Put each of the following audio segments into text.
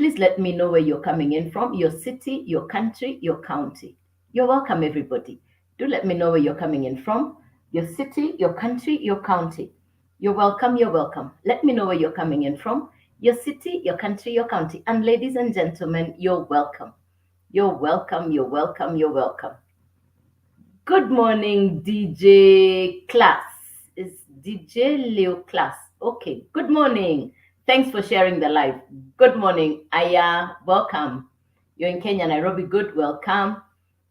Please let me know where you're coming in from, your city, your country, your county. You're welcome, everybody. Do let me know where you're coming in from, your city, your country, your county. You're welcome, you're welcome. Let me know where you're coming in from, your city, your country, your county. And ladies and gentlemen, you're welcome. You're welcome, you're welcome, you're welcome. Good morning, DJ Class. Is DJ Leo Class? Okay, good morning. Thanks for sharing the live. Good morning, Aya. Welcome. You're in Kenya, Nairobi. Good, welcome.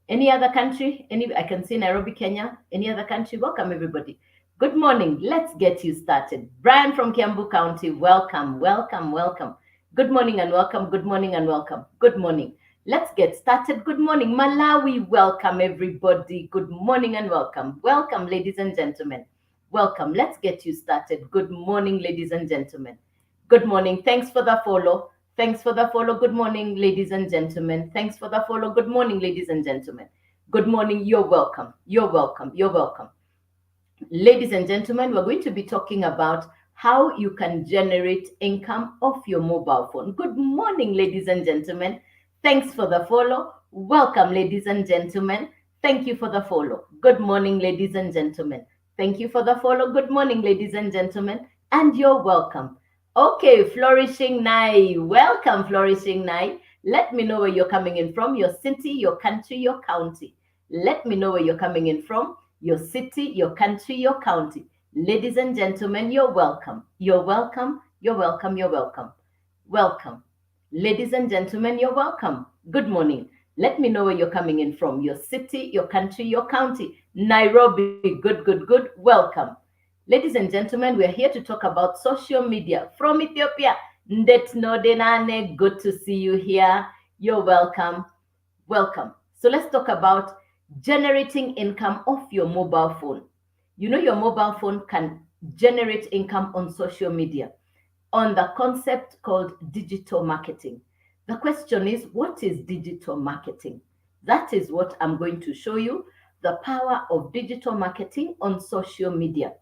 Any other country? I can see Nairobi, Kenya. Any other country? Welcome, everybody. Good morning. Let's get you started. Brian from Kiambu County, welcome, welcome, welcome. Good morning and welcome. Good morning and welcome. Good morning. Let's get started. Good morning, Malawi. Welcome, everybody. Good morning and welcome. Welcome, ladies and gentlemen. Welcome. Let's get you started. Good morning, ladies and gentlemen. Good morning. Thanks for the follow. Thanks for the follow. Good morning, ladies and gentlemen. Thanks for the follow. Good morning, ladies and gentlemen. Good morning. You're welcome. You're welcome. You're welcome. Ladies and gentlemen, we're going to be talking about how you can generate income off your mobile phone. Good morning, ladies and gentlemen. Thanks for the follow. Welcome, ladies and gentlemen. Thank you for the follow. Good morning, ladies and gentlemen. Thank you for the follow. Good morning, ladies and gentlemen. And you're welcome. Okay, Flourishing Nai. Welcome, Flourishing Nai. Let me know where you're coming in from, your city, your country, your county. Let me know where you're coming in from, your city, your country, your county. Ladies and gentlemen, you're welcome. You're welcome. You're welcome. You're welcome. Welcome. Ladies and gentlemen, you're welcome. Good morning. Let me know where you're coming in from, your city, your country, your county. Nairobi, good, good, good. Welcome. Ladies and gentlemen, we're here to talk about social media from Ethiopia. Ndetnodenane, good to see you here. You're welcome. Welcome. So let's talk about generating income off your mobile phone. You know, your mobile phone can generate income on social media on the concept called digital marketing. The question is, what is digital marketing? That is what I'm going to show you, the power of digital marketing on social media.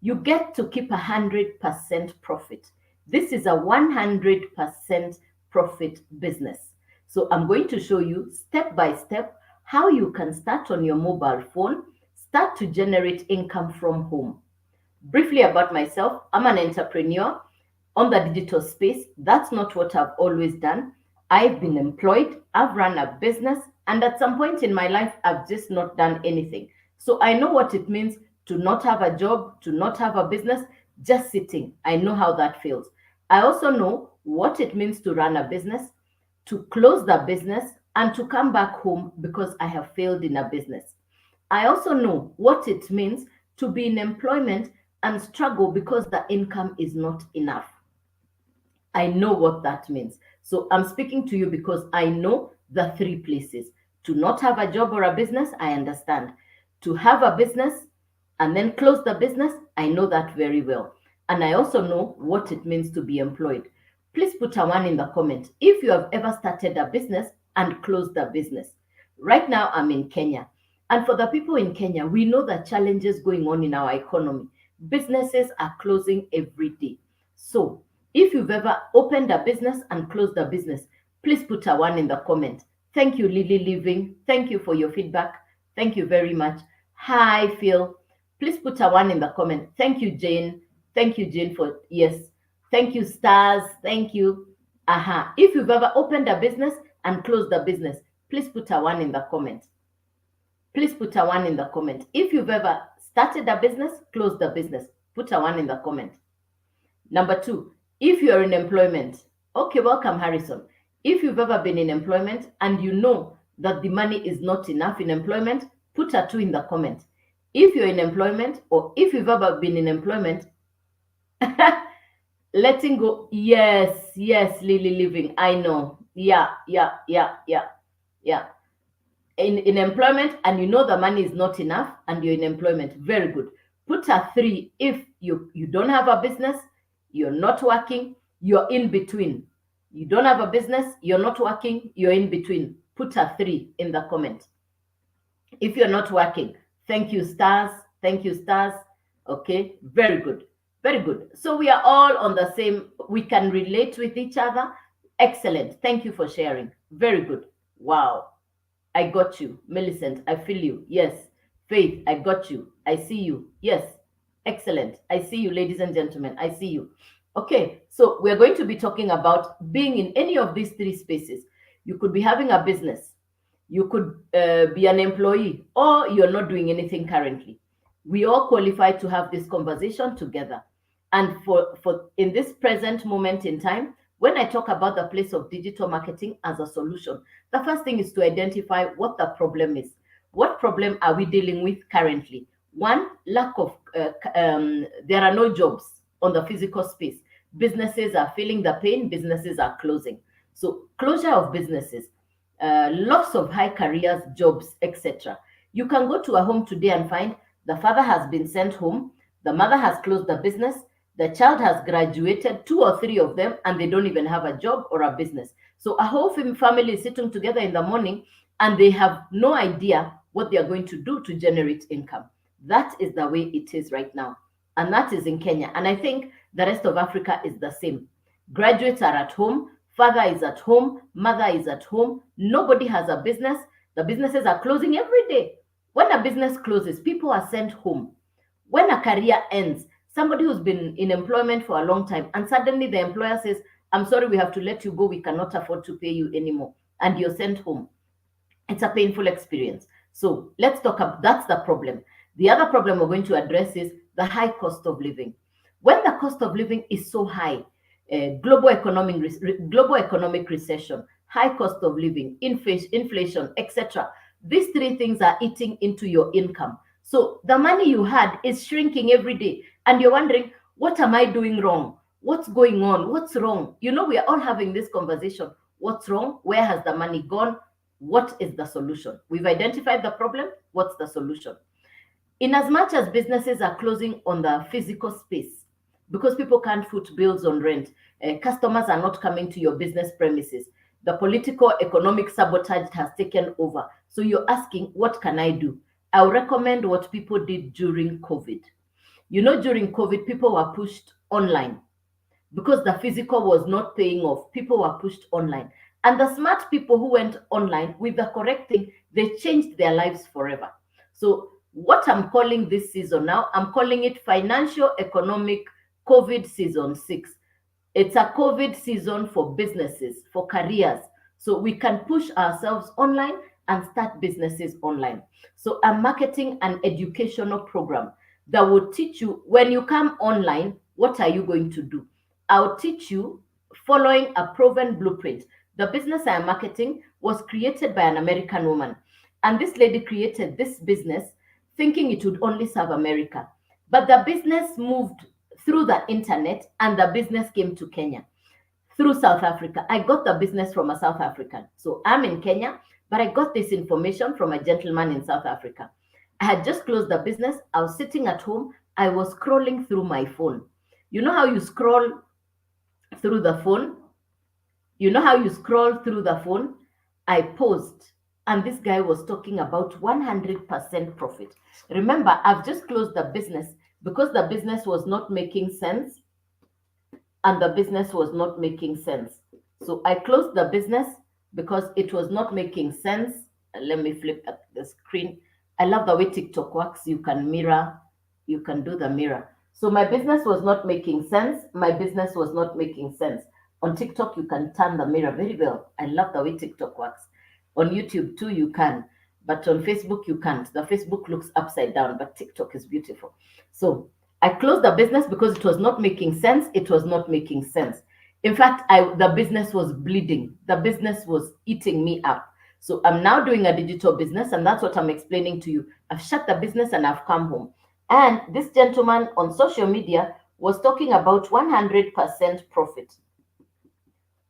You get to keep 100% profit. This is a 100% profit business. So I'm going to show you step by step how you can start on your mobile phone, start to generate income from home. Briefly about myself, I'm an entrepreneur on the digital space. That's not what I've always done. I've been employed, I've run a business, and at some point in my life, I've just not done anything. So I know what it means to not have a job, to not have a business, just sitting. I know how that feels. I also know what it means to run a business, to close the business, and to come back home because I have failed in a business. I also know what it means to be in employment and struggle because the income is not enough. I know what that means. So I'm speaking to you because I know the three places. To not have a job or a business, I understand. To have a business and then close the business, I know that very well. And I also know what it means to be employed. Please put a one in the comment if you have ever started a business and closed the business. Right now, I'm in Kenya. And for the people in Kenya, we know the challenges going on in our economy. Businesses are closing every day. So if you've ever opened a business and closed the business, please put a one in the comment. Thank you, Lily Living. Thank you for your feedback. Thank you very much. Hi, Phil. Please put a one in the comment. Thank you, Jane. Thank you, Jane, for yes. Thank you, Stars. Thank you. If you've ever opened a business and closed the business, please put a one in the comment. Please put a one in the comment. If you've ever started a business, closed the business, put a one in the comment. Number two, if you're in employment, okay, welcome, Harrison. If you've ever been in employment and you know that the money is not enough in employment, put a two in the comment. If you're in employment or if you've ever been in employment, letting go. Yes, yes, Lily Living. I know. Yeah. In employment and you know the money is not enough and you're in employment. Very good. Put a three if you don't have a business, you're not working, you're in between. You don't have a business, you're not working, you're in between. Put a three in the comment. If you're not working, thank you, Stars. Thank you, Stars. Okay, very good. Very good. So we are all on the same, we can relate with each other. Excellent. Thank you for sharing. Very good. Wow. I got you. Millicent, I feel you. Yes. Faith, I got you. I see you. Yes. Excellent. I see you, ladies and gentlemen. I see you. Okay, so we're going to be talking about being in any of these three spaces. You could be having a business, you could be an employee, or you're not doing anything currently. We all qualify to have this conversation together. And for in this present moment in time, when I talk about the place of digital marketing as a solution, the first thing is to identify what the problem is. What problem are we dealing with currently? One, lack of, there are no jobs on the physical space. Businesses are feeling the pain, businesses are closing. So, closure of businesses, loss of high careers, jobs, etc. You can go to a home today and find the father has been sent home, the mother has closed the business, the child has graduated, two or three of them, and they don't even have a job or a business. So a whole family is sitting together in the morning and they have no idea what they are going to do to generate income. That is the way it is right now. And that is in Kenya. And I think the rest of Africa is the same. Graduates are at home, father is at home, mother is at home, nobody has a business. The businesses are closing every day. When a business closes, people are sent home. When a career ends, somebody who's been in employment for a long time, and suddenly the employer says, I'm sorry, we have to let you go, we cannot afford to pay you anymore, and you're sent home. It's a painful experience. So let's talk about that's the problem. The other problem we're going to address is the high cost of living. When the cost of living is so high, global economic recession, high cost of living, inflation, etc. These three things are eating into your income. So the money you had is shrinking every day, and you're wondering, what am I doing wrong? What's going on? What's wrong? You know, we are all having this conversation. What's wrong? Where has the money gone? What is the solution? We've identified the problem. What's the solution? In as much as businesses are closing on the physical space because people can't foot bills on rent, customers are not coming to your business premises. The political economic sabotage has taken over. So you're asking, what can I do? I'll recommend what people did during COVID. You know, during COVID, people were pushed online because the physical was not paying off. People were pushed online. And the smart people who went online with the correct thing, they changed their lives forever. So what I'm calling this season now, I'm calling it Financial Economic COVID Season 6. It's a COVID season for businesses, for careers. So we can push ourselves online and start businesses online. So I'm marketing an educational program that will teach you when you come online, what are you going to do? I'll teach you following a proven blueprint. The business I am marketing was created by an American woman. And this lady created this business thinking it would only serve America. But the business moved through the internet and the business came to Kenya through South Africa. I got the business from a South African. So I'm in Kenya, but I got this information from a gentleman in South Africa. I had just closed the business. I was sitting at home. I was scrolling through my phone. You know how you scroll through the phone? You know how you scroll through the phone? I paused, and this guy was talking about 100% profit. Remember, I've just closed the business because the business was not making sense, and the business was not making sense. So I closed the business because it was not making sense. Let me flip at the screen. I love the way TikTok works. You can mirror, you can do the mirror. So my business was not making sense. My business was not making sense. On TikTok, you can turn the mirror very well. I love the way TikTok works. On YouTube too, you can. But on Facebook, you can't. The Facebook looks upside down, but TikTok is beautiful. So I closed the business because it was not making sense. It was not making sense. In fact, the business was bleeding. The business was eating me up. So I'm now doing a digital business, and that's what I'm explaining to you. I've shut the business and I've come home. And this gentleman on social media was talking about 100% profit.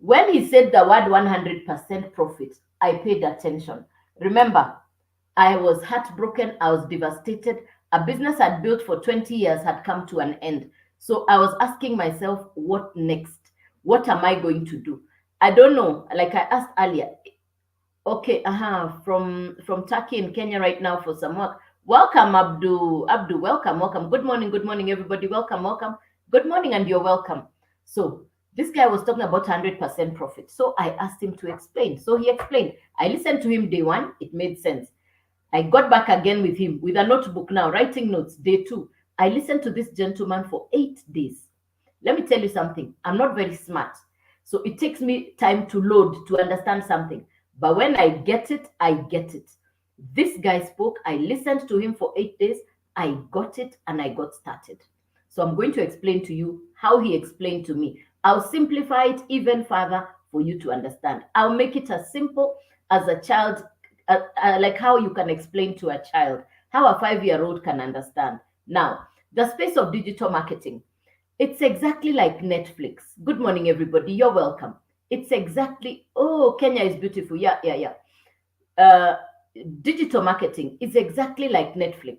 When he said the word 100% profit, I paid attention. Remember, I was heartbroken. I was devastated. A business I'd built for 20 years had come to an end. So I was asking myself, what next? What am I going to do? I don't know. Like I asked earlier. Okay, from Turkey in Kenya right now for some work. Welcome, Abdu. Welcome. Good morning, everybody. Welcome. Good morning, and you're welcome. So This guy was talking about 100% profit. So I asked him to explain. So he explained. I listened to him day one. It made sense. I got back again with him with a notebook now, writing notes. Day two, I listened to this gentleman for 8 days. Let me tell you something. I'm not very smart. So it takes me time to load to understand something. But when I get it, I get it. This guy spoke. I listened to him for 8 days. I got it and I got started. So I'm going to explain to you how he explained to me. I'll simplify it even further for you to understand. I'll make it as simple as a child, like how you can explain to a child, how a 5-year-old can understand. Now, the space of digital marketing. It's exactly like Netflix. Good morning, everybody. You're welcome. It's exactly, oh, Kenya is beautiful. Yeah, yeah, yeah. Digital marketing is exactly like Netflix.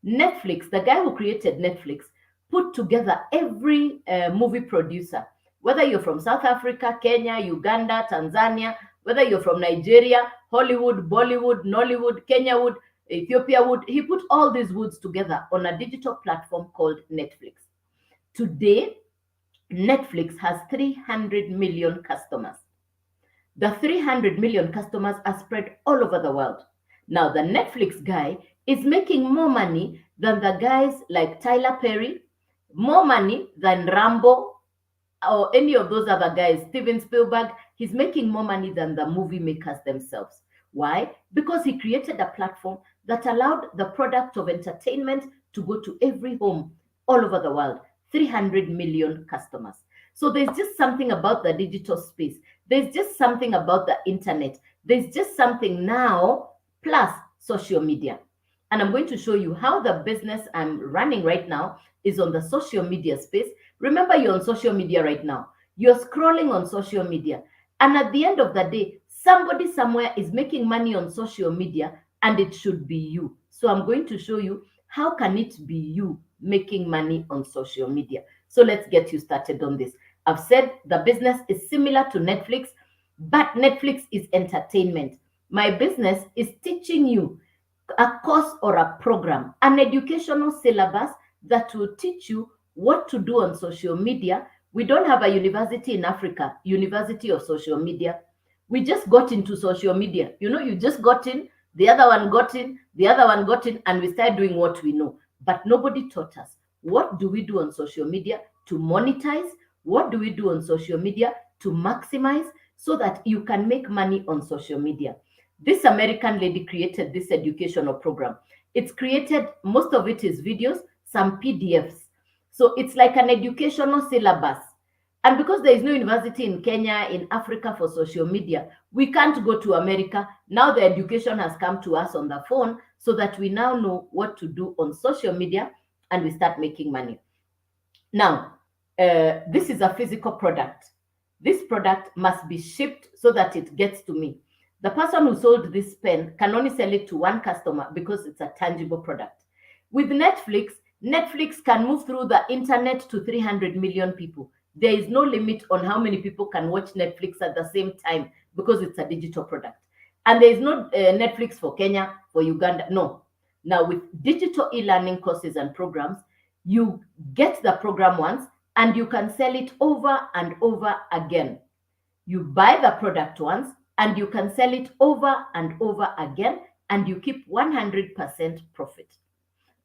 Netflix, the guy who created Netflix, put together every movie producer, whether you're from South Africa, Kenya, Uganda, Tanzania, whether you're from Nigeria, Hollywood, Bollywood, Nollywood, Kenyawood, Ethiopiawood, he put all these woods together on a digital platform called Netflix. Today, Netflix has 300 million customers. The 300 million customers are spread all over the world. Now, the Netflix guy is making more money than the guys like Tyler Perry, more money than Rambo or any of those other guys, Steven Spielberg. He's making more money than the movie makers themselves. Why? Because he created a platform that allowed the product of entertainment to go to every home all over the world. 300 million customers. So there's just something about the digital space. There's just something about the internet. There's just something now, plus social media. And I'm going to show you how the business I'm running right now is on the social media space. Remember, you're on social media right now. You're scrolling on social media. And at the end of the day, somebody somewhere is making money on social media, and it should be you. So I'm going to show you how can it be you making money on social media. So let's get you started on this. I've said the business is similar to Netflix, but Netflix is entertainment. My business is teaching you a course or a program, an educational syllabus that will teach you what to do on social media. We don't have a university in Africa, University of Social Media. We just got into social media. You just got in, the other one got in, the other one got in, and we started doing what we know. But nobody taught us. What do we do on social media to monetize? What do we do on social media to maximize so that you can make money on social media? This American lady created this educational program. It's created, most of it is videos, some PDFs. So it's like an educational syllabus. And because there is no university in Kenya, in Africa for social media, we can't go to America. Now the education has come to us on the phone so that we now know what to do on social media and we start making money. Now, this is a physical product. This product must be shipped so that it gets to me. The person who sold this pen can only sell it to one customer because it's a tangible product. With Netflix, Netflix can move through the internet to 300 million people. There is no limit on how many people can watch Netflix at the same time because it's a digital product. And there is no Netflix for Kenya, for Uganda. No. Now, with digital e-learning courses and programs, you get the program once and you can sell it over and over again. You buy the product once and you can sell it over and over again, and you keep 100% profit.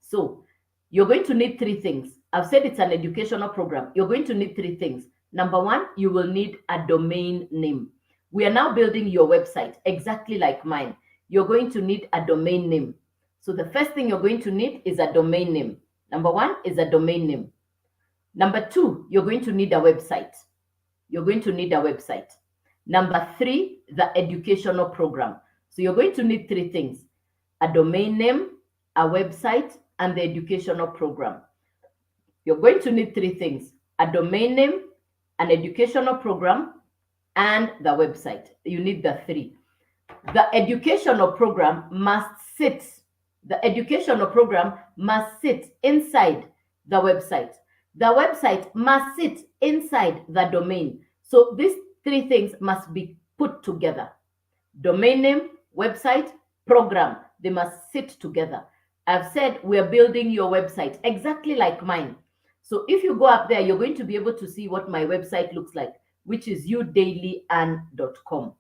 So you're going to need three things. I've said it's an educational program. You're going to need three things. Number one, you will need a domain name. We are now building your website exactly like mine. You're going to need a domain name. So the first thing you're going to need is a domain name. Number one is a domain name. Number two, you're going to need a website. You're going to need a website. Number three, the educational program. So you're going to need three things: a domain name, a website, and the educational program. You're going to need three things: a domain name, an educational program, and the website. You need the three. The educational program must sit. The educational program must sit inside the website. The website must sit inside the domain. So these three things must be put together: domain name, website, program. They must sit together. I've said we're building your website exactly like mine. So if you go up there, you're going to be able to see what my website looks like, which is youdailyand.com.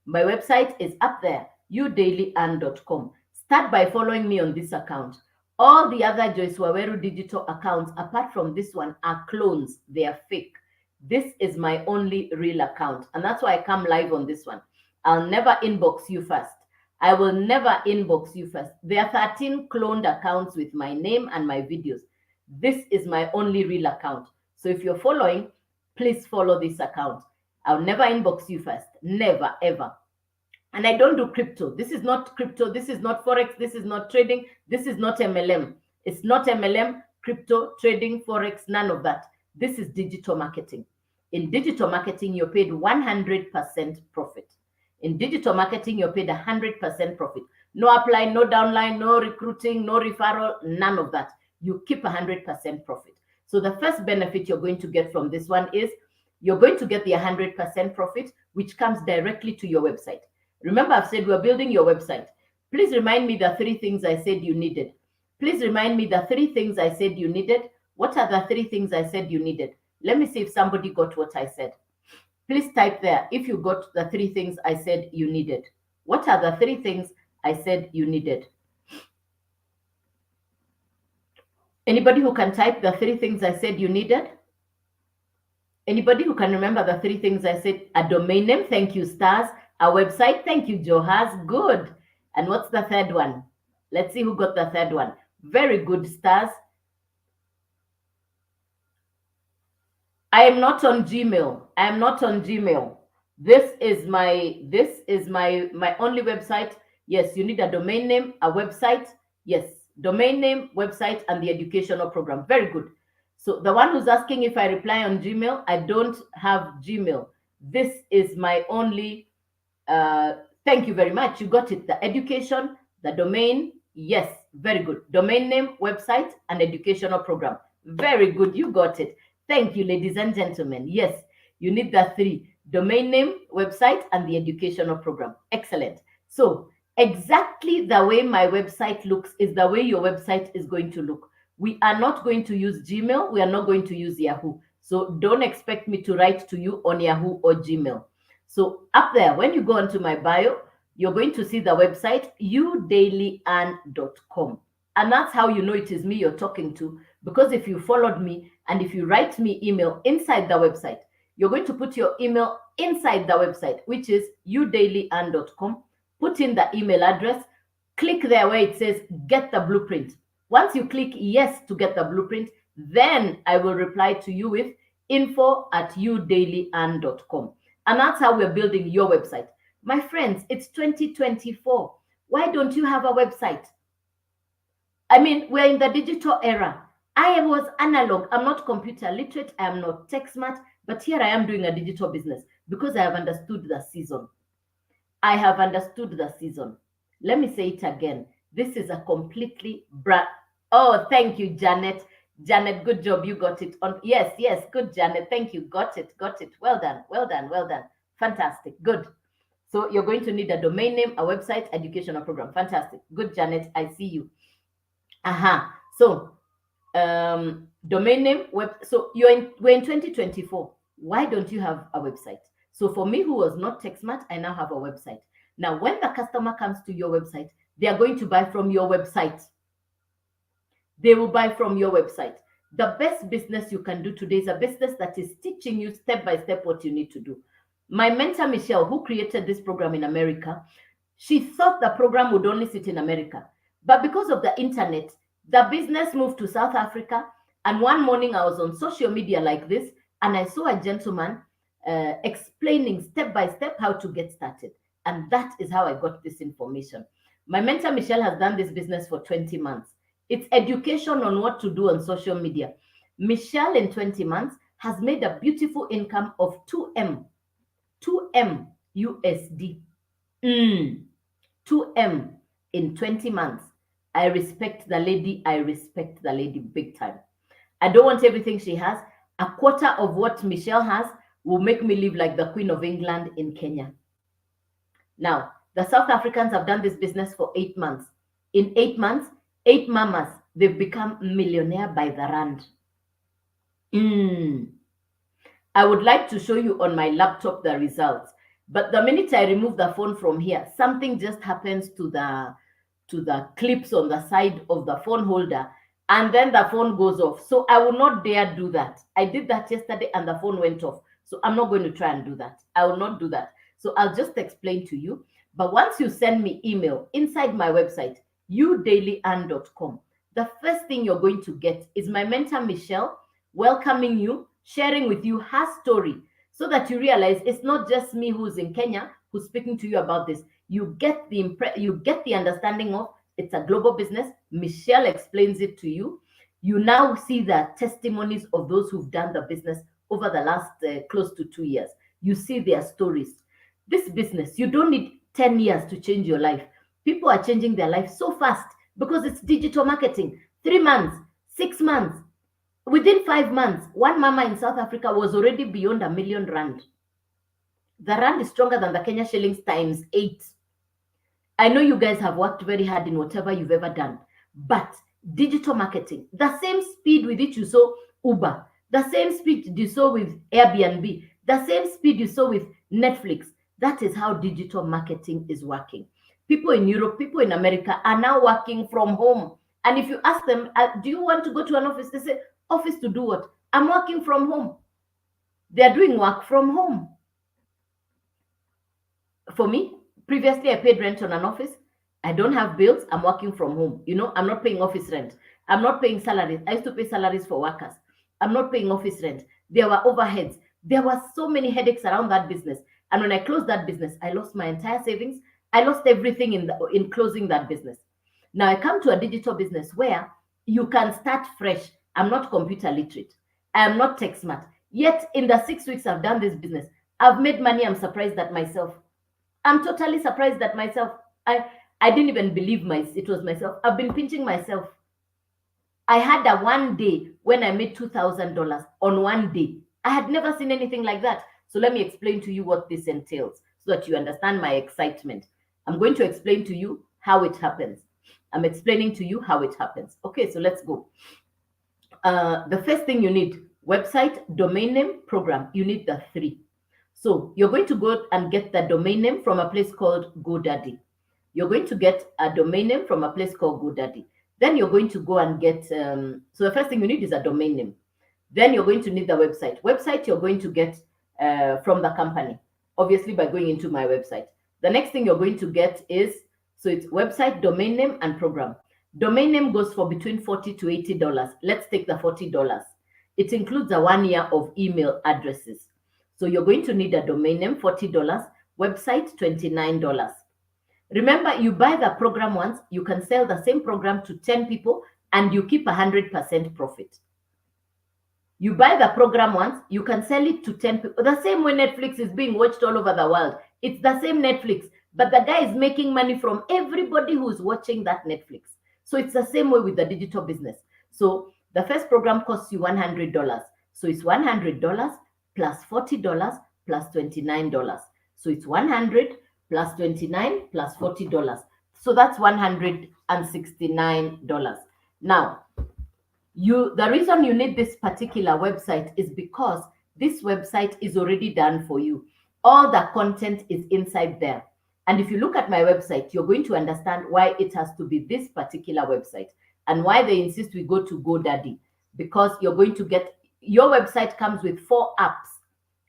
My website is up there, youdailyand.com. Start by following me on this account. All the other Joyce Waweru digital accounts, apart from this one, are clones. They are fake. This is my only real account. And that's why I come live on this one. I'll never inbox you first. I will never inbox you first. There are 13 cloned accounts with my name and my videos. This is my only real account. So if you're following, please follow this account. I'll never inbox you first. Never, ever. And I don't do crypto. This is not crypto. This is not Forex. This is not trading. This is not MLM. It's not MLM, crypto, trading, Forex, none of that. This is digital marketing. In digital marketing, you're paid 100% profit. In digital marketing, you're paid 100% profit. No upline, no downline, no recruiting, no referral, none of that. You keep 100% profit. So the first benefit you're going to get from this one is you're going to get the 100% profit, which comes directly to your website. Remember, I've said we're building your website. Please remind me the 3 things I said you needed. Please remind me the 3 things I said you needed. What are the 3 things I said you needed? Let me see if somebody got what I said. Please type there if you got the 3 things I said you needed. What are the 3 things I said you needed? Anybody who can type the 3 things I said you needed? Anybody who can remember the 3 things I said? A domain name, thank you, stars. A website, thank you, Johaz, good. And what's the third one? Let's see who got the third one. Very good, stars. I am not on Gmail. I am not on Gmail. This is my only website. Yes, you need a domain name, a website. Yes, domain name, website, and the educational program. Very good. So the one who's asking if I reply on Gmail, I don't have Gmail. This is my only, thank you very much. You got it. The education, the domain. Yes, very good. Domain name, website, and educational program. Very good. You got it. Thank you, ladies and gentlemen. Yes, you need the 3. Domain name, website, and the educational program. Excellent. So exactly the way my website looks is the way your website is going to look. We are not going to use Gmail. We are not going to use Yahoo. So don't expect me to write to you on Yahoo or Gmail. So up there, when you go onto my bio, you're going to see the website, youdailyand.com. And that's how you know it is me you're talking to. Because if you followed me and if you write me email inside the website, you're going to put your email inside the website, which is youdailyand.com. Put in the email address, click there where it says get the blueprint. Once you click yes to get the blueprint, then I will reply to you with info@youdailyand.com. And that's how we're building your website. My friends, it's 2024. Why don't you have a website? I mean, we're in the digital era. I was analog. I'm not computer literate. I am not tech smart. But here I am doing a digital business because I have understood the season. I have understood the season. Let me say it again. This is a completely brand. Oh, thank you, Janet. Janet, good job. You got it on. Yes, yes, good, Janet. Thank you. Got it, got it. Well done, well done, well done. Fantastic. Good. So you're going to need a domain name, a website, educational program. Fantastic. Good, Janet. I see you. Aha. So domain name, web. So we're in 2024. Why don't you have a website? So for me, who was not tech smart, I now have a website. Now, when the customer comes to your website, they are going to buy from your website. They will buy from your website. The best business you can do today is a business that is teaching you step by step what you need to do. My mentor, Michelle, who created this program in America, she thought the program would only sit in America. But because of the internet, the business moved to South Africa. And one morning I was on social media like this, and I saw a gentleman explaining step by step how to get started. And that is how I got this information. My mentor, Michelle, has done this business for 20 months. It's education on what to do on social media. Michelle, in 20 months, has made a beautiful income of 2M USD. 2M in 20 months. I respect the lady. I respect the lady big time. I don't want everything she has. A quarter of what Michelle has will make me live like the Queen of England in Kenya. Now, the South Africans have done this business for 8 months. In 8 months, 8 mamas, they've become millionaire by the rand. I would like to show you on my laptop the results. But the minute I remove the phone from here, something just happens to the clips on the side of the phone holder, and then the phone goes off. So I will not dare do that. I did that yesterday and the phone went off. So I'm not going to try and do that. I will not do that. So I'll just explain to you. But once you send me email inside my website, youdailyand.com, the first thing you're going to get is my mentor Michelle welcoming you, sharing with you her story, so that you realize it's not just me who's in Kenya who's speaking to you about this. You get the understanding of it's a global business. Michelle explains it to you. You now see the testimonies of those who've done the business over the last close to 2 years. You see their stories. This business, you don't need 10 years to change your life. People are changing their life so fast because it's digital marketing. 3 months, 6 months, within 5 months, one mama in South Africa was already beyond R1 million. The rand is stronger than the Kenya shillings times 8. I know you guys have worked very hard in whatever you've ever done, but digital marketing, the same speed with which you saw Uber, the same speed you saw with Airbnb, the same speed you saw with Netflix, that is how digital marketing is working. People in Europe, people in America are now working from home. And if you ask them, do you want to go to an office? They say, office to do what? I'm working from home. They're doing work from home. For me, previously I paid rent on an office. I don't have bills. I'm working from home. I'm not paying office rent. I'm not paying salaries. I used to pay salaries for workers. I'm not paying office rent. There were overheads. There were so many headaches around that business. And when I closed that business, I lost my entire savings. I lost everything in closing that business. Now I come to a digital business where you can start fresh. I'm not computer literate. I am not tech smart. Yet in the 6 weeks I've done this business, I've made money. I'm surprised at myself. I'm totally surprised at myself. I didn't even believe it was myself. I've been pinching myself. I had a one day when I made $2,000 on one day. I had never seen anything like that. So let me explain to you what this entails so that you understand my excitement. I'm going to explain to you how it happens. I'm explaining to you how it happens. Okay, so let's go. The first thing you need, website, domain name, program. You need the 3. So you're going to go and get the domain name from a place called GoDaddy. You're going to get a domain name from a place called GoDaddy. Then you're going to go and get, so the first thing you need is a domain name. Then you're going to need the website. Website you're going to get from the company, obviously by going into my website. The next thing you're going to get is, so it's website, domain name, and program. Domain name goes for between $40 to $80. Let's take the $40. It includes a 1 year of email addresses. So you're going to need a domain name, $40, website, $29. Remember, you buy the program once, you can sell the same program to 10 people and you keep 100% profit. You buy the program once, you can sell it to 10 people. The same way Netflix is being watched all over the world. It's the same Netflix, but the guy is making money from everybody who's watching that Netflix. So it's the same way with the digital business. So the first program costs you $100. So it's $100 plus $40 plus $29. So it's 100 plus 29 plus $40. So that's $169. Now, the reason you need this particular website is because this website is already done for you. All the content is inside there. And if you look at my website, you're going to understand why it has to be this particular website and why they insist we go to GoDaddy, because you're going to get, your website comes with 4 apps.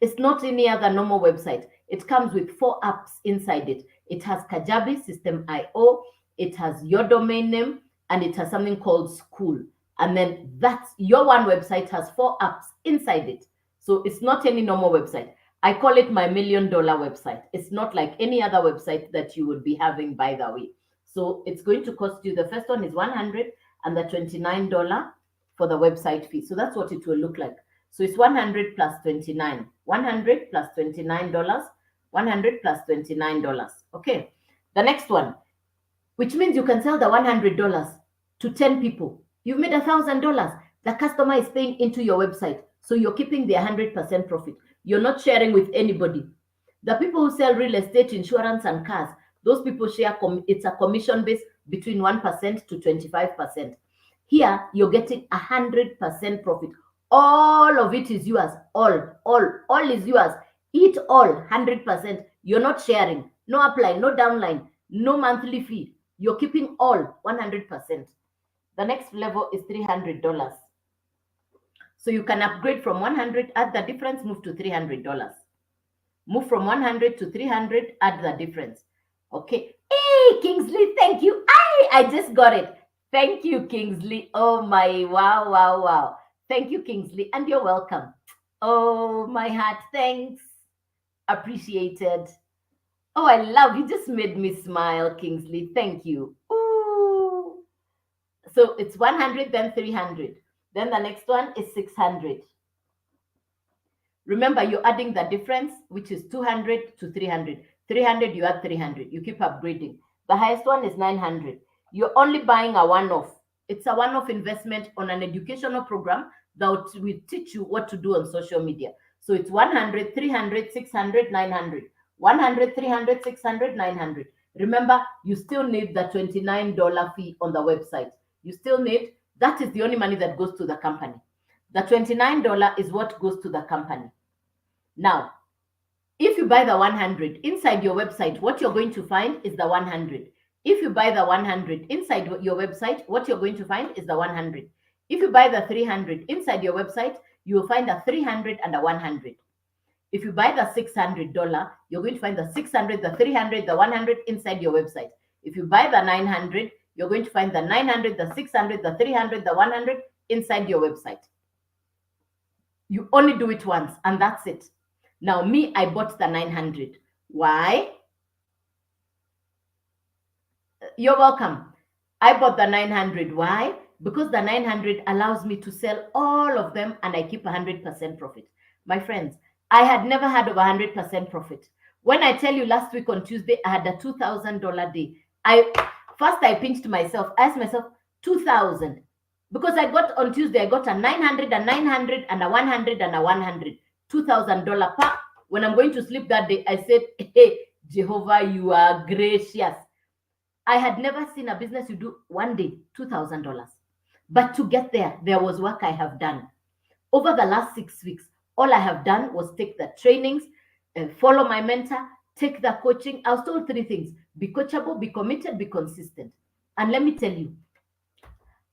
It's not any other normal website. It comes with 4 apps inside it. It has Kajabi, System.io, it has your domain name, and it has something called School. And then that's your one website has 4 apps inside it. So it's not any normal website. I call it my $1 million website. It's not like any other website that you would be having, by the way. So it's going to cost you, the first one is $100 and the $29 for the website fee. So that's what it will look like. So it's 100 plus 29, 100 plus $29, 100 plus $29. Okay. The next one, which means you can sell the $100 to 10 people. You've made $1,000. The customer is paying into your website. So you're keeping the 100% profit. You're not sharing with anybody. The people who sell real estate, insurance, and cars, those people share, it's a commission base between 1% to 25%. Here, you're getting 100% profit. All of it is yours. All is yours. Eat all, 100%. You're not sharing. No upline, no downline, no monthly fee. You're keeping all, 100%. The next level is $300. So you can upgrade from 100, add the difference, move to $300. Move from 100 to 300, add the difference. Okay. Hey, Kingsley, thank you. I just got it. Thank you, Kingsley. Oh my, wow. Thank you, Kingsley, and you're welcome. Oh, my heart, thanks. Appreciated. Oh, I love you. Just made me smile, Kingsley. Thank you. Ooh. So it's 100, then 300. Then the next one is 600. Remember, you're adding the difference, which is 200 to 300. 300, you add 300. You keep upgrading. The highest one is 900. You're only buying a one-off. It's a one-off investment on an educational program that will teach you what to do on social media. So it's 100, 300, 600, 900. 100, 300, 600, 900. Remember, you still need the $29 fee on the website. You still need, that is the only money that goes to the company. The $29 is what goes to the company. Now, if you buy the 100 inside your website, what you're going to find is the 100. If you buy the 100 inside your website, what you're going to find is the 100. If you buy the 300 inside your website, you will find a 300 and a 100. If you buy the $600, you're going to find the 600, the 300, the 100 inside your website. If you buy the 900, you're going to find the 900, the 600, the 300, the 100 inside your website. You only do it once, and that's it. Now, me, I bought the 900. Why? You're welcome. I bought the 900. Why? Because the 900 allows me to sell all of them and I keep 100% profit. My friends, I had never had over 100% profit. When I tell you last week on Tuesday, I had a $2,000 day. I pinched myself, asked myself, 2,000. Because I got on Tuesday, I got a 900, a 900, and a 100, and a 100. $2,000 per. When I'm going to sleep that day, I said, hey, Jehovah, you are gracious. I had never seen a business you do one day, $2,000. But to get there, there was work I have done. Over the last 6 weeks, all I have done was take the trainings, follow my mentor, take the coaching. I was told 3 things: be coachable, be committed, be consistent. And let me tell you,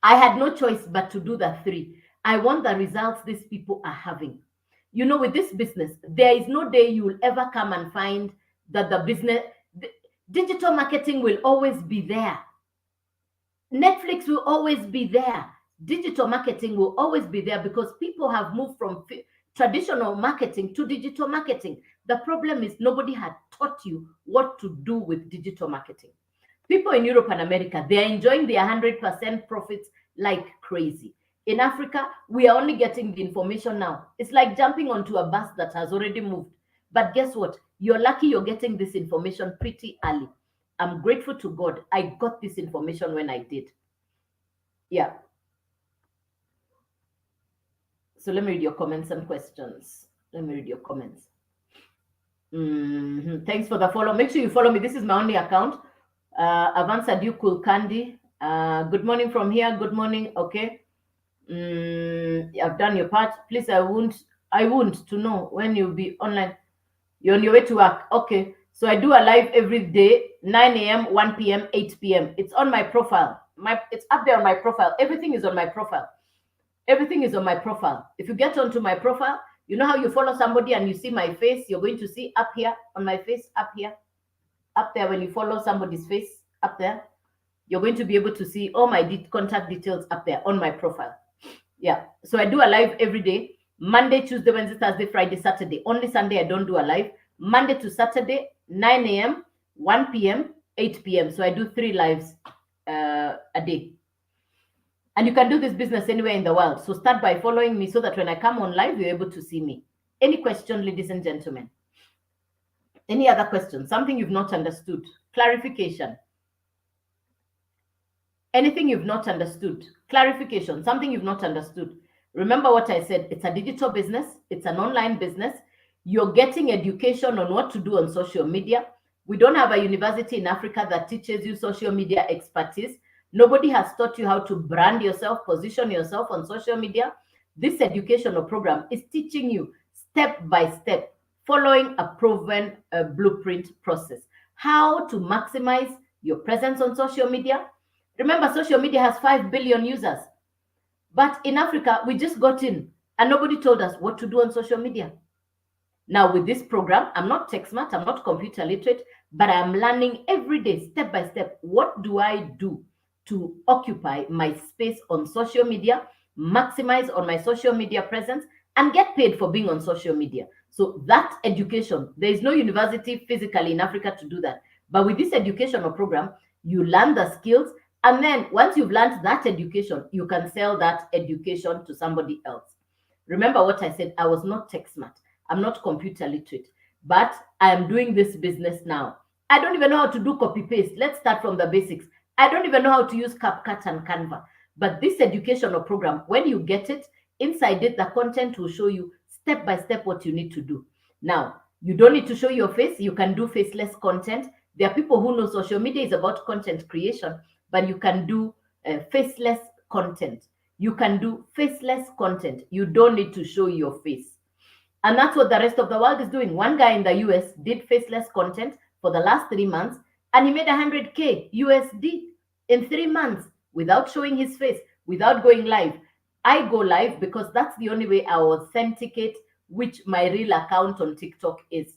I had no choice but to do the 3. I want the results these people are having. You know, with this business, there is no day you will ever come and find that the digital marketing will always be there. Netflix will always be there. Digital marketing will always be there because people have moved from traditional marketing to digital marketing. The problem is nobody had taught you what to do with digital marketing. People in Europe and America, they are enjoying their 100% profits like crazy. In Africa, we are only getting the information now. It's like jumping onto a bus that has already moved. But guess what? You're lucky you're getting this information pretty early. I'm grateful to God I got this information when I did. Yeah. So let me read your comments and questions. Let me read your comments. Thanks for the follow. Make sure you follow me. This is my only account. Avanza Duke Candy. Good morning from here. Good morning. Okay. I've done your part. Please, I won't to know when you'll be online. You're on your way to work. Okay. So I do a live every day, 9 a.m., 1 p.m., 8 p.m. It's on my profile. It's up there on my profile. Everything is on my profile. Everything is on my profile. If you get onto my profile, you know how you follow somebody and you see my face? You're going to see up here on my face, up here, up there. When you follow somebody's face, up there, you're going to be able to see all my contact details up there on my profile. Yeah. So I do a live every day, Monday, Tuesday, Wednesday, Thursday, Friday, Saturday. Only Sunday I don't do a live. Monday to Saturday, 9 a.m., 1 p.m., 8 p.m. So I do 3 lives a day. And you can do this business anywhere in the world. So start by following me so that when I come on live, you're able to see me. Any question, ladies and gentlemen? Any other questions? Something you've not understood? Clarification? Anything you've not understood? Clarification? Something you've not understood? Remember what I said. It's a digital business. It's an online business. You're getting education on what to do on social media. We don't have a university in Africa that teaches you social media expertise. Nobody has taught you how to brand yourself, position yourself on social media. This educational program is teaching you step by step, following a proven blueprint process, how to maximize your presence on social media. Remember, social media has 5 billion users. But in Africa, we just got in and nobody told us what to do on social media. Now, with this program, I'm not tech smart, I'm not computer literate, but I'm learning every day, step by step, what do I do to occupy my space on social media, maximize on my social media presence, and get paid for being on social media. So that education, there is no university physically in Africa to do that. But with this educational program, you learn the skills. And then once you've learned that education, you can sell that education to somebody else. Remember what I said, I was not tech smart. I'm not computer literate, but I am doing this business now. I don't even know how to do copy paste. Let's start from the basics. I don't even know how to use CapCut and Canva. But this educational program, when you get it, inside it, the content will show you step by step what you need to do. Now, you don't need to show your face. You can do faceless content. There are people who know social media is about content creation, but you can do faceless content. You can do faceless content. You don't need to show your face. And that's what the rest of the world is doing. One guy in the US did faceless content for the last 3 months, and he made 100K USD in 3 months without showing his face, without going live. I go live because that's the only way I authenticate which my real account on TikTok is.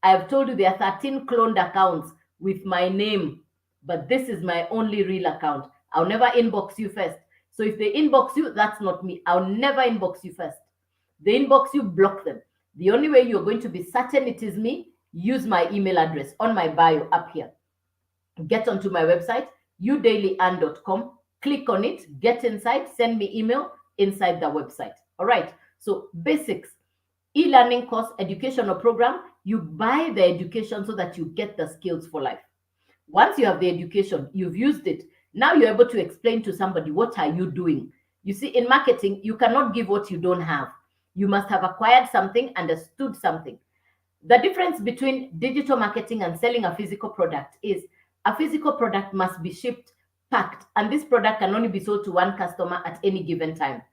I have told you there are 13 cloned accounts with my name, but this is my only real account. I'll never inbox you first. So if they inbox you, that's not me. I'll never inbox you first. They inbox you, block them. The only way you're going to be certain it is me, use my email address on my bio up here. Get onto my website, udailyand.com, click on it, get inside, send me email inside the website. All right. So basics, e-learning course, educational program, you buy the education so that you get the skills for life. Once you have the education, you've used it. Now you're able to explain to somebody, what are you doing? You see, in marketing, you cannot give what you don't have. You must have acquired something, understood something. The difference between digital marketing and selling a physical product is a physical product must be shipped, packed, and this product can only be sold to one customer at any given time.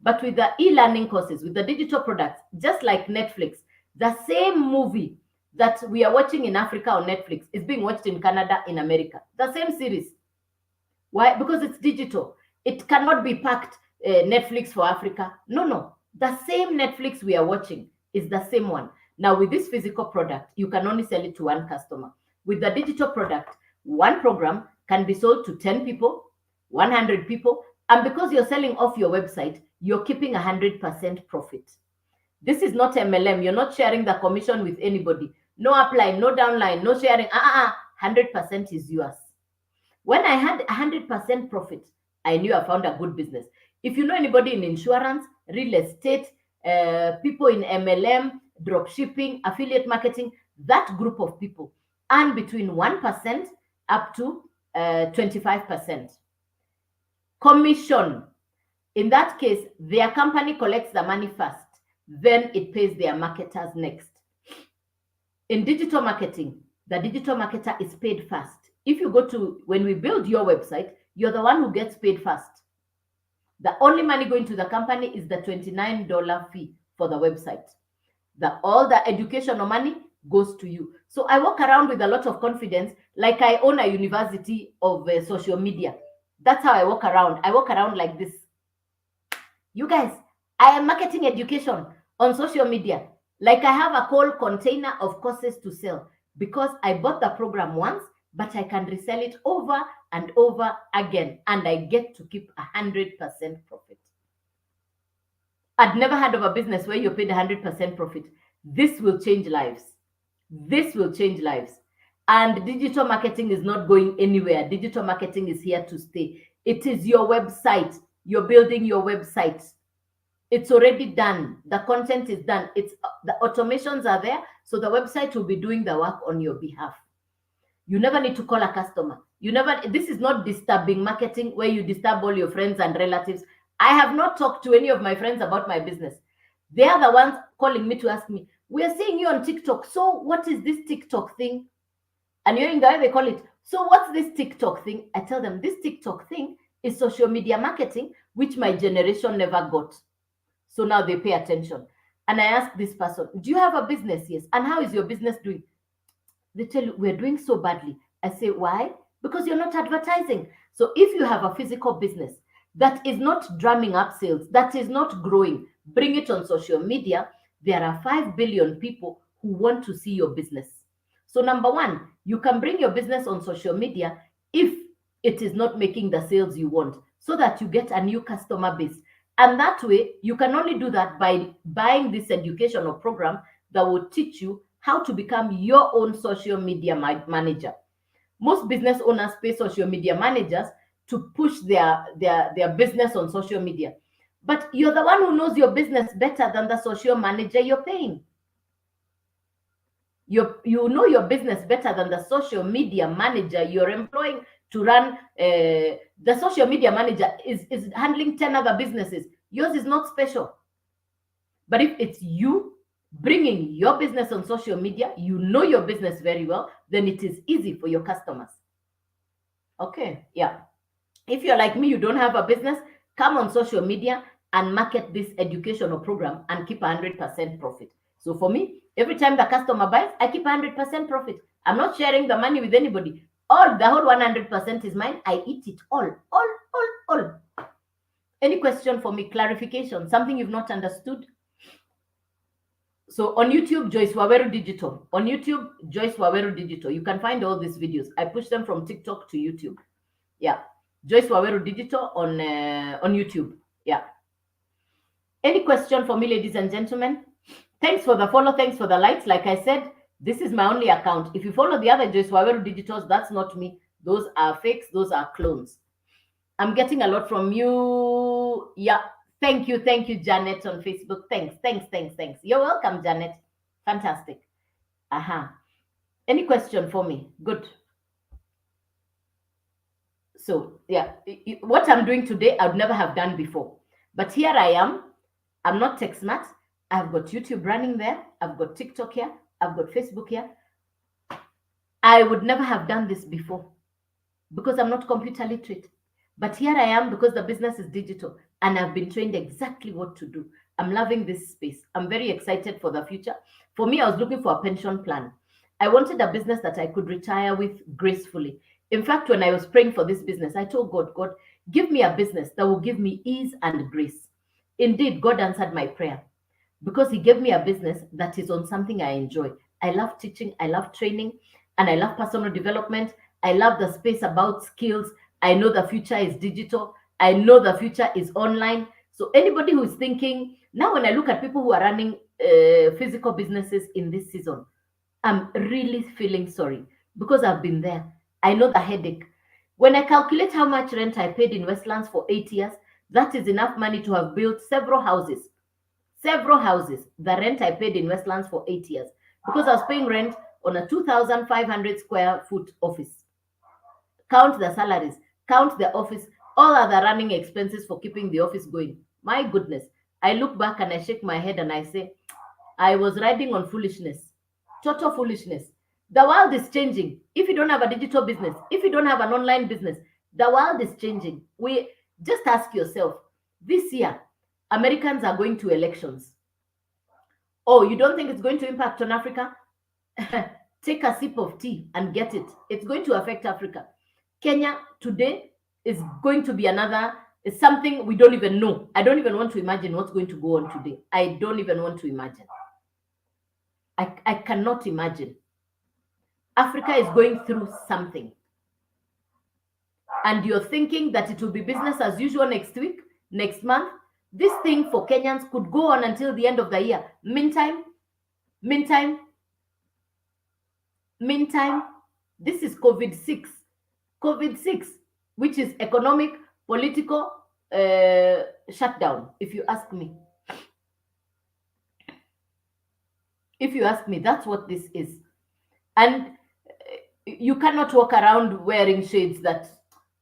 But with the e-learning courses, with the digital products, just like Netflix, the same movie that we are watching in Africa on Netflix is being watched in Canada, in America. The same series. Why? Because it's digital. It cannot be packed, Netflix for Africa. No. The same Netflix we are watching is the same one. Now, with this physical product, you can only sell it to one customer. With the digital product, one program can be sold to 10 people, 100 people. And because you're selling off your website, you're keeping 100% profit. This is not MLM. You're not sharing the commission with anybody. No upline, no downline, no sharing. 100% is yours. When I had 100% profit, I knew I found a good business. If you know anybody in insurance, real estate, people in MLM, drop shipping, affiliate marketing, that group of people earn between 1% up to 25%. Commission. In that case, their company collects the money first, then it pays their marketers next. In digital marketing, the digital marketer is paid first. If you go to, when we build your website, you're the one who gets paid first. The only money going to the company is the $29 fee for the website. All the educational money goes to you. So I walk around with a lot of confidence, like I own a university of social media. That's how I walk around. I walk around like this. You guys, I am marketing education on social media. Like I have a whole container of courses to sell because I bought the program once, but I can resell it over and over again, and I get to keep 100% profit. I'd never heard of a business where you paid 100% profit. This will change lives. This will change lives. And digital marketing is not going anywhere. Digital marketing is here to stay. It is your website. You're building your website. It's already done. The content is done. The automations are there. So the website will be doing the work on your behalf. You never need to call a customer. This is not disturbing marketing where you disturb all your friends and relatives. I have not talked to any of my friends about my business. They are the ones calling me to ask me, we are seeing you on TikTok. So what is this TikTok thing? And hearing the way they call it. So what's this TikTok thing? I tell them this TikTok thing is social media marketing, which my generation never got. So now they pay attention. And I ask this person, do you have a business? Yes. And how is your business doing? They tell you, we're doing so badly. I say, why? Because you're not advertising. So if you have a physical business that is not drumming up sales, that is not growing, bring it on social media. There are 5 billion people who want to see your business. So, number one, you can bring your business on social media if it is not making the sales you want, so that you get a new customer base. And that way, you can only do that by buying this educational program that will teach you how to become your own social media manager. Most business owners pay social media managers to push their business on social media. But you're the one who knows your business better than the social manager you're paying. You know your business better than the social media manager you're employing to run. The social media manager is handling 10 other businesses. Yours is not special. But if it's you bringing your business on social media, you know your business very well, then it is easy for your customers. Okay, yeah. If you're like me, you don't have a business, come on social media and market this educational program and keep 100% profit. So for me, every time the customer buys, I keep 100% profit. I'm not sharing the money with anybody. The whole 100% is mine. I eat it all. Any question for me? Clarification? Something you've not understood? So on YouTube, Joyce Waweru Digital. On YouTube, Joyce Waweru Digital. You can find all these videos. I push them from TikTok to YouTube. Yeah. Joyce Waweru Digital on YouTube. Yeah. Any question for me, ladies and gentlemen? Thanks for the follow. Thanks for the likes. Like I said, this is my only account. If you follow the other Joyce Waweru Digitals, that's not me. Those are fakes. Those are clones. I'm getting a lot from you. Yeah. Thank you, Janet on Facebook. Thanks. You're welcome, Janet. Fantastic. Any question for me? Good. So yeah, what I'm doing today, I'd never have done before. But here I am. I'm not tech smart. I've got YouTube running there. I've got TikTok here. I've got Facebook here. I would never have done this before because I'm not computer literate. But here I am because the business is digital and I've been trained exactly what to do. I'm loving this space. I'm very excited for the future. For me, I was looking for a pension plan. I wanted a business that I could retire with gracefully. In fact, when I was praying for this business, I told God, give me a business that will give me ease and grace. Indeed, God answered my prayer because He gave me a business that is on something I enjoy. I love teaching, I love training, and I love personal development. I love the space about skills. I know the future is digital. I know the future is online. So anybody who is thinking, now when I look at people who are running physical businesses in this season, I'm really feeling sorry because I've been there. I know the headache. When I calculate how much rent I paid in Westlands for 8 years, that is enough money to have built several houses. The rent I paid in Westlands for 8 years because I was paying rent on a 2,500 square foot office. Count the salaries, count the office, all other running expenses for keeping the office going. My goodness, I look back and I shake my head and I say, I was riding on foolishness, total foolishness. The world is changing. If you don't have a digital business, if you don't have an online business, the world is changing. We just ask yourself, this year, Americans are going to elections. Oh, you don't think it's going to impact on Africa? Take a sip of tea and get it. It's going to affect Africa. Kenya today is going to be it's something we don't even know. I don't even want to imagine what's going to go on today. I don't even want to imagine. I cannot imagine. Africa is going through something. And you're thinking that it will be business as usual next week, next month. This thing for Kenyans could go on until the end of the year. Meantime, this is COVID-6. COVID-6, which is economic, political shutdown, if you ask me. If you ask me, that's what this is. And you cannot walk around wearing shades that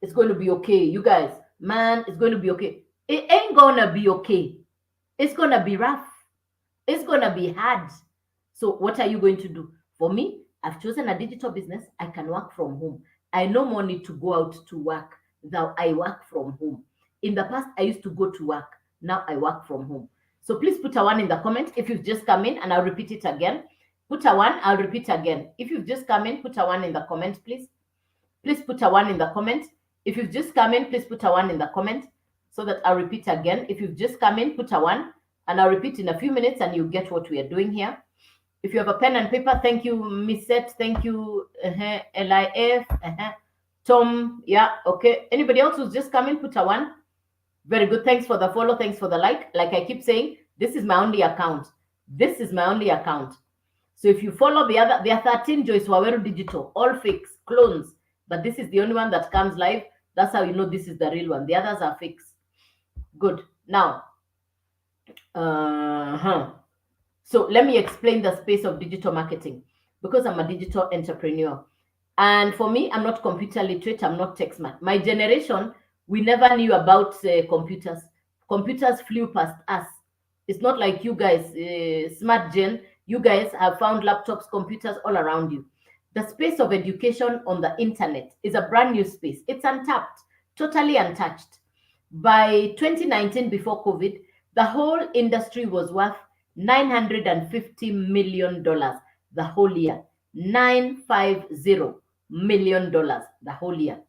it's going to be okay. You guys, man, it's going to be okay. It ain't gonna be okay. It's gonna be rough. It's gonna be hard. So what are you going to do? For me, I've chosen a digital business. I can work from home. I no more need to go out to work. Now I work from home. In the past, I used to go to work. Now I work from home. So please put a 1 in the comment if you've just come in, and I'll repeat it again. Put a 1, I'll repeat again. If you've just come in, put a 1 in the comment, please. Please put a 1 in the comment. If you've just come in, please put a 1 in the comment so that I'll repeat again. If you've just come in, put a 1, and I'll repeat in a few minutes and you get what we are doing here. If you have a pen and paper, thank you, Misette. Thank you, LIF. Tom, yeah, okay. Anybody else who's just come in, put a 1. Very good. Thanks for the follow. Thanks for the like. Like I keep saying, this is my only account. This is my only account. So if you follow the other, there are 13 Joyce Waweru Digital, all fakes, clones. But this is the only one that comes live. That's how you know this is the real one. The others are fakes. Good. Now, so let me explain the space of digital marketing, because I'm a digital entrepreneur. And for me, I'm not computer literate. I'm not tech smart. My generation, we never knew about computers. Computers flew past us. It's not like you guys, smart gen. You guys have found laptops, computers all around you. The space of education on the internet is a brand new space. It's untapped, totally untouched. By 2019, before COVID, the whole industry was worth $950 million the whole year. $950 million the whole year.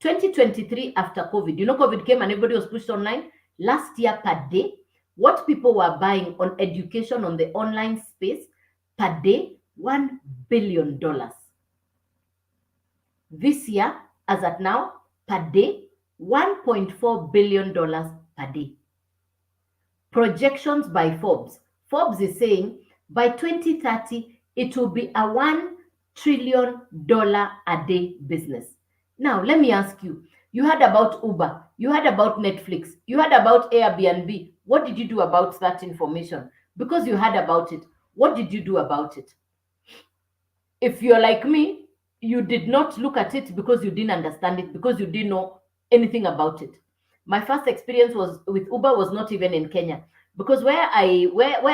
2023, after COVID, you know, COVID came and everybody was pushed online. Last year per day, what people were buying on education on the online space per day, $1 billion. This year, as at now, per day, $1.4 billion per day. Projections by Forbes. Forbes is saying by 2030, it will be a $1 trillion a day business. Now, let me ask you, you heard about Uber, you heard about Netflix, you heard about Airbnb. What did you do about that information? Because you heard about it, what did you do about it? If you're like me, you did not look at it because you didn't understand it, because you didn't know anything about it. My first experience was with Uber was not even in Kenya, because where I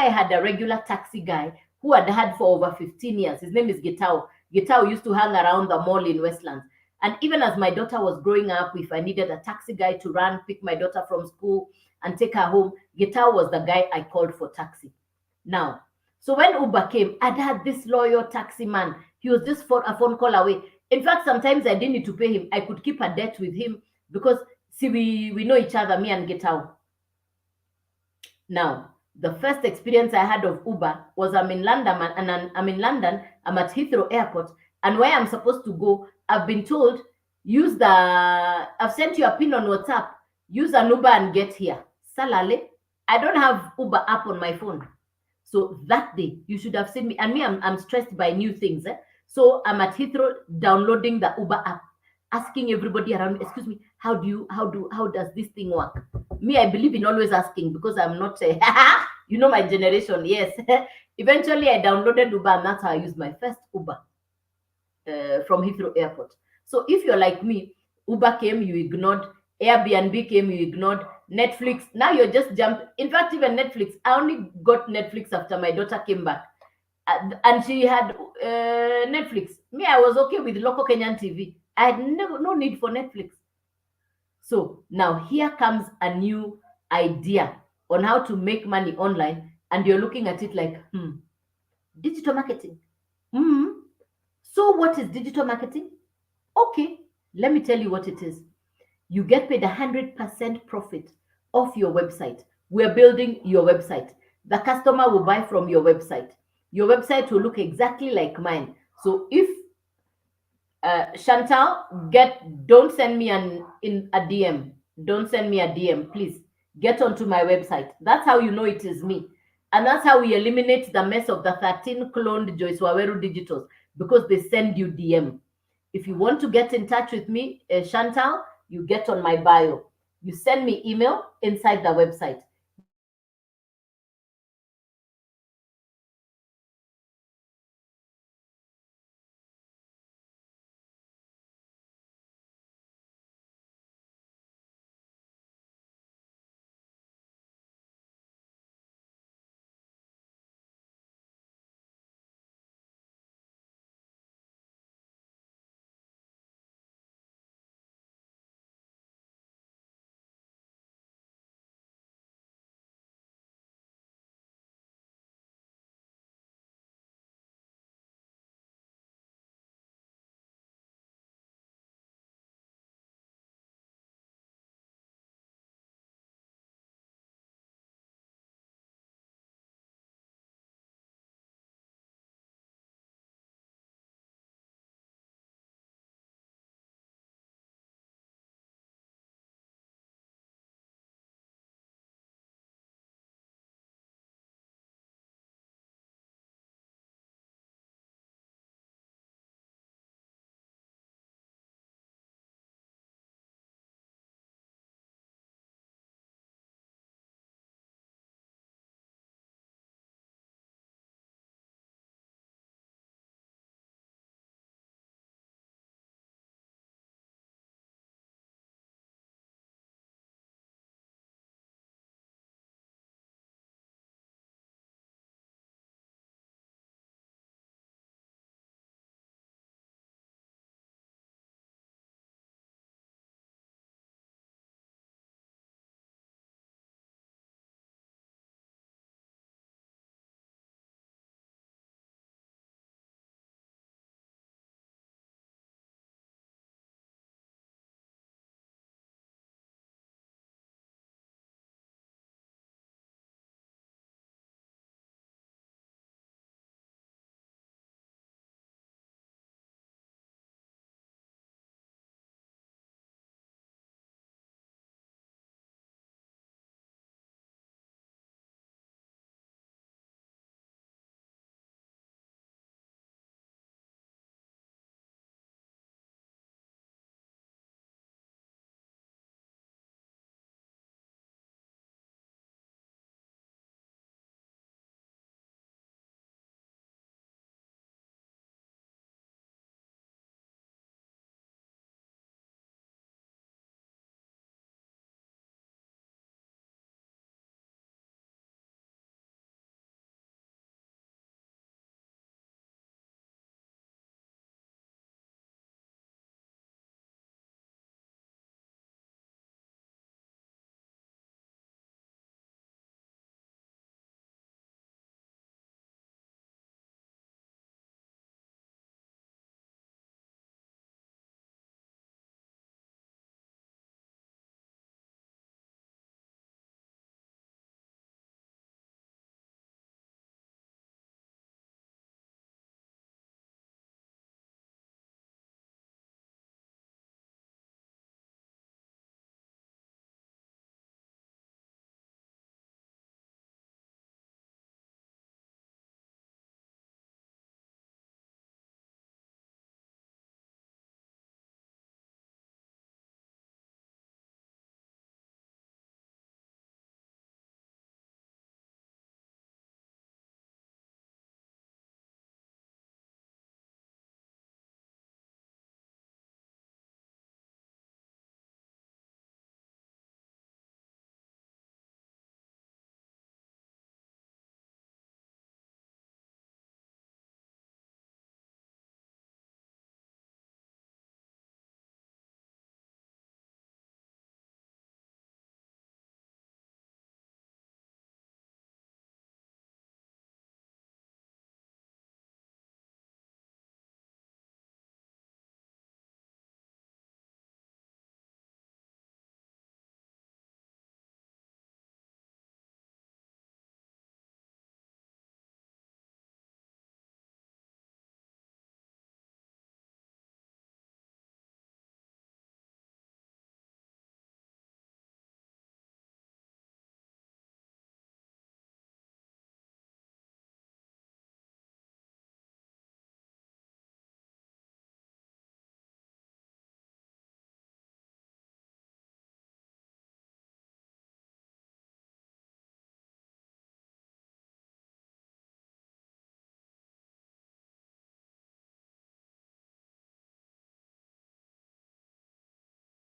had a regular taxi guy who had for over 15 years. His name is Gitao. Gitao used to hang around the mall in Westlands. And even as my daughter was growing up, if I needed a taxi guy to run, pick my daughter from school and take her home, Gitao was the guy I called for taxi. Now, so when Uber came, I'd had this loyal taxi man. He was just a phone call away. In fact, sometimes I didn't need to pay him. I could keep a debt with him because, see, we know each other, me and Gitao. Now, the first experience I had of Uber was I'm in London, I'm at Heathrow Airport, and where I'm supposed to go, I've been told, I've sent you a pin on WhatsApp, use an Uber and get here. Salale, I don't have Uber app on my phone. So that day, you should have seen me. And me, I'm stressed by new things. So I'm at Heathrow downloading the Uber app, asking everybody around, excuse me, how does this thing work? Me, I believe in always asking, because I'm not, you know, my generation, yes. Eventually, I downloaded Uber, and that's how I used my first Uber from Heathrow Airport. So if you're like me, Uber came, you ignored. Airbnb came, you ignored. Netflix, now you're just jumped. In fact, even Netflix, I only got Netflix after my daughter came back. And she had Netflix. Me, I was okay with local Kenyan TV. I had no need for Netflix. So now here comes a new idea on how to make money online, and you're looking at it like, digital marketing. So what is digital marketing? Okay, let me tell you what it is. You get paid 100% profit off your website. We're building your website. The customer will buy from your website. Your website will look exactly like mine. So if Chantal, don't send me a DM. Don't send me a DM, please. Get onto my website. That's how you know it is me. And that's how we eliminate the mess of the 13 cloned Joyce Waweru Digitals, because they send you DM. If you want to get in touch with me, Chantal, you get on my bio. You send me email inside the website.